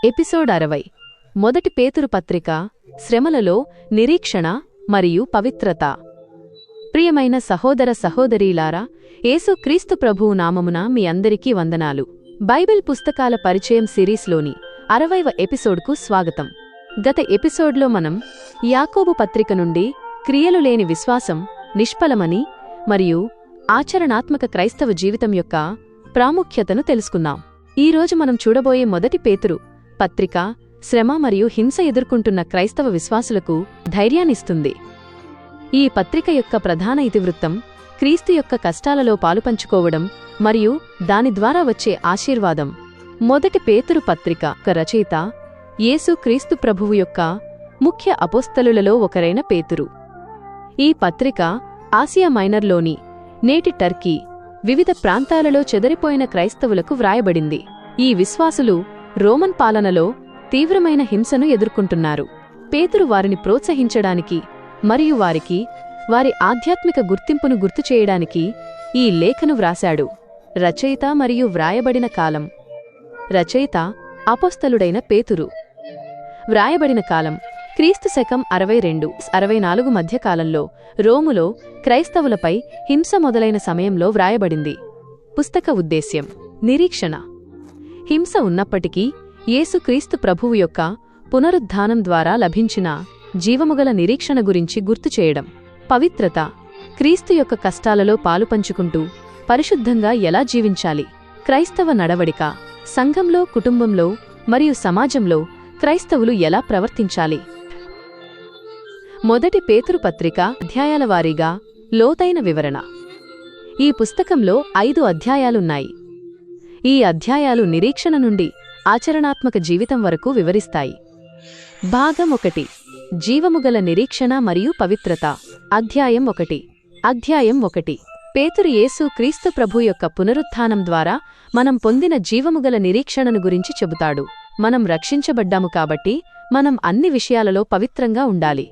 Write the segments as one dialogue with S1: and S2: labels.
S1: Episode 60 మొదటి పేతురు పత్రిక శ్రమలలో నిరీక్షణ మరియు పవిత్రత. ప్రియమైన సహోదర సహోదరీలారా, యేసుక్రీస్తు ప్రభువు నామమున మీ అందరికీ వందనాలు. బైబిల్ పుస్తకాల పరిచయం సిరీస్లోని 60వ ఎపిసోడ్కు స్వాగతం. గత ఎపిసోడ్లో మనం యాకోబు పత్రిక నుండి క్రియలు లేని విశ్వాసం నిష్ఫలమని మరియు ఆచరణాత్మక క్రైస్తవ జీవితం యొక్క ప్రాముఖ్యతను తెలుసుకున్నాం. ఈరోజు మనం చూడబోయే మొదటి పేతురు పత్రిక శ్రమ మరియు హింస ఎదుర్కొంటున్న క్రైస్తవ విశ్వాసులకు ధైర్యాన్నిస్తుంది. ఈ పత్రిక యొక్క ప్రధాన ఇతివృత్తం క్రీస్తు యొక్క కష్టాలలో పాలుపంచుకోవడం మరియు దాని ద్వారా వచ్చే ఆశీర్వాదం. మొదటి పేతురు పత్రిక రచయిత యేసు క్రీస్తు ప్రభువు యొక్క ముఖ్య అపోస్తలులలో ఒకరైన పేతురు. ఈ పత్రిక ఆసియా మైనర్లోని నేటి టర్కీ వివిధ ప్రాంతాలలో చెదరిపోయిన క్రైస్తవులకు వ్రాయబడింది. ఈ విశ్వాసులు రోమన్ పాలనలో తీవ్రమైన హింసను ఎదుర్కొంటున్నారు. పేతురు వారిని ప్రోత్సహించడానికి మరియు వారి ఆధ్యాత్మిక గుర్తింపును గుర్తుచేయడానికి ఈ లేఖను వ్రాశాడు. రచయిత మరియు వ్రాయబడిన కాలం. రచయిత అపోస్తలుడైన పేతురు. వ్రాయబడిన కాలం క్రీస్తు శకం 62-64 మధ్యకాలంలో రోములో క్రైస్తవులపై హింస మొదలైన సమయంలో వ్రాయబడింది. పుస్తక ఉద్దేశ్యం నిరీక్షణ. హింస ఉన్నప్పటికీ యేసుక్రీస్తు ప్రభువు యొక్క పునరుద్ధానం ద్వారా లభించిన జీవముగల నిరీక్షణ గురించి గుర్తుచేయడం. పవిత్రత. క్రీస్తు యొక్క కష్టాలలో పాలుపంచుకుంటూ పరిశుద్ధంగా ఎలా జీవించాలి. క్రైస్తవ నడవడిక. సంఘంలో, కుటుంబంలో మరియు సమాజంలో క్రైస్తవులు ఎలా ప్రవర్తించాలి. మొదటి పేతురు పత్రిక అధ్యాయాల వారీగా లోతైన వివరణ. ఈ పుస్తకంలో 5 అధ్యాయాలున్నాయి. ఈ అధ్యాయాలు నిరీక్షణ నుండి ఆచరణాత్మక జీవితం వరకు వివరిస్తాయి. భాగం 1 జీవముగల నిరీక్షణ మరియు పవిత్రత. అధ్యాయం 1 పేతురు యేసు క్రీస్తు ప్రభు యొక్క పునరుత్థానం ద్వారా మనం పొందిన జీవముగల నిరీక్షణను గురించి చెబుతాడు. మనం రక్షించబడ్డాము కాబట్టి మనం అన్ని విషయాలలో పవిత్రంగా ఉండాలి.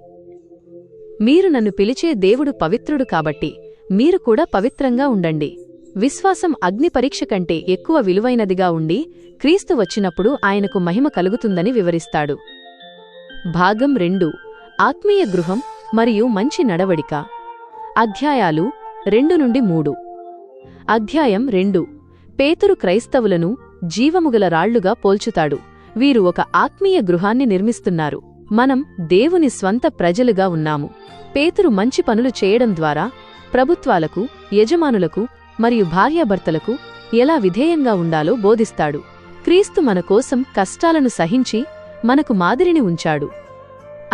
S1: మీరు నన్ను పిలిచే దేవుడు పవిత్రుడు కాబట్టి మీరు కూడా పవిత్రంగా ఉండండి. విశ్వాసం అగ్ని పరీక్ష కంటే ఎక్కువ విలువైనదిగా ఉండి క్రీస్తు వచ్చినప్పుడు ఆయనకు మహిమ కలుగుతుందని వివరిస్తాడు. భాగం 2 ఆత్మీయ గృహం మరియు మంచి నడవడిక. అధ్యాయాలు 2-3. అధ్యాయం 2 పేతురు క్రైస్తవులను జీవముగల రాళ్లుగా పోల్చుతాడు. వీరు ఒక ఆత్మీయ గృహాన్ని నిర్మిస్తున్నారు. మనం దేవుని స్వంత ప్రజలుగా ఉన్నాము. పేతురు మంచి పనులు చేయడం ద్వారా ప్రభుత్వాలకు, యజమానులకు మరియు భార్యాభర్తలకు ఎలా విధేయంగా ఉండాలో బోధిస్తాడు. క్రీస్తు మన కోసం కష్టాలను సహించి మనకు మాదిరిని ఉంచాడు.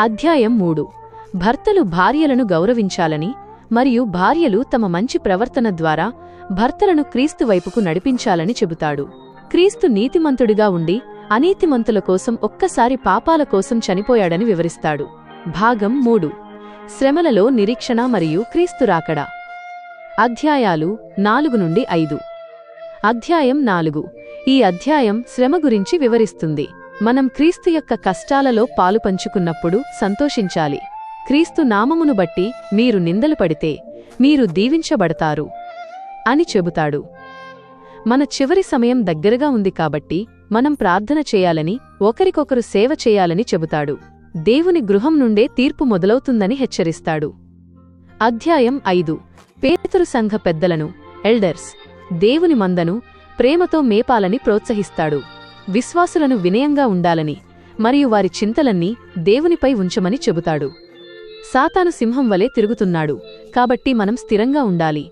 S1: అధ్యాయం 3 భర్తలు భార్యలను గౌరవించాలని మరియు భార్యలు తమ మంచి ప్రవర్తన ద్వారా భర్తలను క్రీస్తు వైపుకు నడిపించాలని చెబుతాడు. క్రీస్తు నీతిమంతుడిగా ఉండి అనీతిమంతుల కోసం ఒక్కసారి పాపాల కోసం చనిపోయాడని వివరిస్తాడు. భాగం 3 శ్రమలలో నిరీక్షణ మరియు క్రీస్తు రాకడ. అధ్యాయాలు 4-5. అధ్యాయం 4 ఈ అధ్యాయం శ్రమ గురించి వివరిస్తుంది. మనం క్రీస్తు యొక్క కష్టాలలో పాలు పంచుకున్నప్పుడు సంతోషించాలి. క్రీస్తు నామమును బట్టి మీరు నిందలు పడితే మీరు దీవించబడతారు అని చెబుతాడు. మన చివరి సమయం దగ్గరగా ఉంది కాబట్టి మనం ప్రార్థన చేయాలని, ఒకరికొకరు సేవ చేయాలని చెబుతాడు. దేవుని గృహం నుండే తీర్పు మొదలవుతుందని హెచ్చరిస్తాడు. అధ్యాయం 5 పేతురు సంఘ పెద్దలను, ఎల్డర్స్, దేవుని మందను ప్రేమతో మేపాలని ప్రోత్సహిస్తాడు. విశ్వాసులను వినయంగా ఉండాలని మరియు వారి చింతలన్నీ దేవునిపై ఉంచమని చెబుతాడు. సాతాను సింహం వలె తిరుగుతున్నాడు కాబట్టి మనం స్థిరంగా ఉండాలి.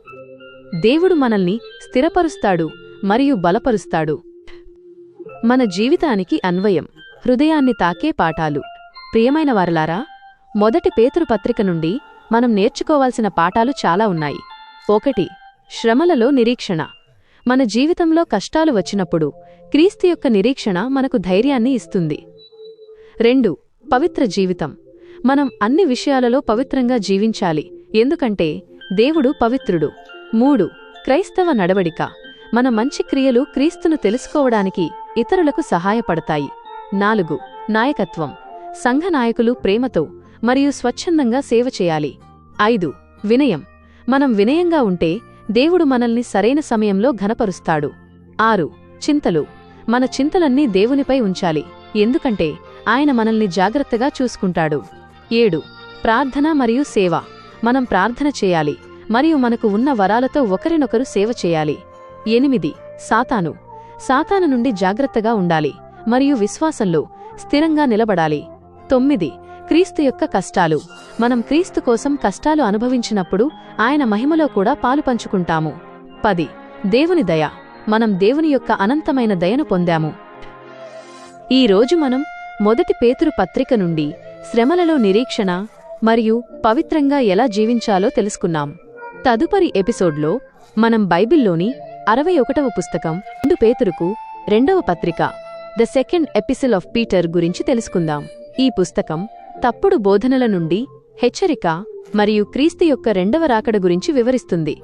S1: దేవుడు మనల్ని స్థిరపరుస్తాడు మరియు బలపరుస్తాడు. మన జీవితానికి అన్వయం. హృదయాన్ని తాకే పాఠాలు. ప్రియమైన వారలారా, మొదటి పేతురు పత్రిక నుండి మనం నేర్చుకోవాల్సిన పాఠాలు చాలా ఉన్నాయి. 1 శ్రమలలో నిరీక్షణ. మన జీవితంలో కష్టాలు వచ్చినప్పుడు క్రీస్తు యొక్క నిరీక్షణ మనకు ధైర్యాన్ని ఇస్తుంది. 2 పవిత్ర జీవితం. మనం అన్ని విషయాలలో పవిత్రంగా జీవించాలి, ఎందుకంటే దేవుడు పవిత్రుడు. 3 క్రైస్తవ నడవడిక. మన మంచి క్రియలు క్రీస్తును తెలుసుకోవడానికి ఇతరులకు సహాయపడతాయి. 4 నాయకత్వం. సంఘ నాయకులు ప్రేమతో మరియు స్వచ్ఛందంగా సేవ చేయాలి. 5 వినయం. మనం వినయంగా ఉంటే దేవుడు మనల్ని సరైన సమయంలో ఘనపరుస్తాడు. 6 చింతలు. మన చింతలన్నీ దేవునిపై ఉంచాలి, ఎందుకంటే ఆయన మనల్ని జాగ్రత్తగా చూసుకుంటాడు. 7 ప్రార్థన మరియు సేవ. మనం ప్రార్థన చేయాలి మరియు మనకు ఉన్న వరాలతో ఒకరినొకరు సేవ చేయాలి. 8 సాతాను నుండి జాగ్రత్తగా ఉండాలి మరియు విశ్వాసంలో స్థిరంగా నిలబడాలి. 9 క్రీస్తు యొక్క కష్టాలు. మనం క్రీస్తు కోసం కష్టాలు అనుభవించినప్పుడు ఆయన మహిమలో కూడా పాలుపంచుకుంటాము. 10 దేవుని దయ. మనం దేవుని యొక్క అనంతమైన దయను పొందాము. ఈ రోజు మనం మొదటి పేతురు పత్రిక నుండి శ్రమలలో నిరీక్షణ మరియు పవిత్రంగా ఎలా జీవించాలో తెలుసుకున్నాం. తదుపరి ఎపిసోడ్లో మనం బైబిల్లోని 61వ పుస్తకం 2 పేతురుకు 2వ పత్రిక ద సెకండ్ ఎపిసిల్ ఆఫ్ పీటర్ గురించి తెలుసుకుందాం. ఈ పుస్తకం తప్పుడు బోధనల నుండి హెచ్చరిక మరియు క్రీస్తు యొక్క 2వ రాకడ గురించి వివరిస్తుంది.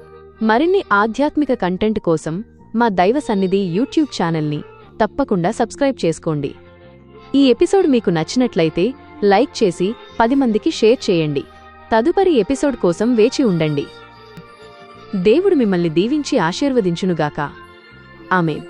S1: మరిన్ని ఆధ్యాత్మిక కంటెంట్ కోసం మా దైవ సన్నిధి యూట్యూబ్ ఛానల్ని తప్పకుండా సబ్స్క్రైబ్ చేసుకోండి. ఈ ఎపిసోడ్ మీకు నచ్చినట్లయితే లైక్ చేసి 10 మందికి షేర్ చేయండి. తదుపరి ఎపిసోడ్ కోసం వేచి ఉండండి. దేవుడు మిమ్మల్ని దీవించి ఆశీర్వదించునుగాక. ఆమేన్.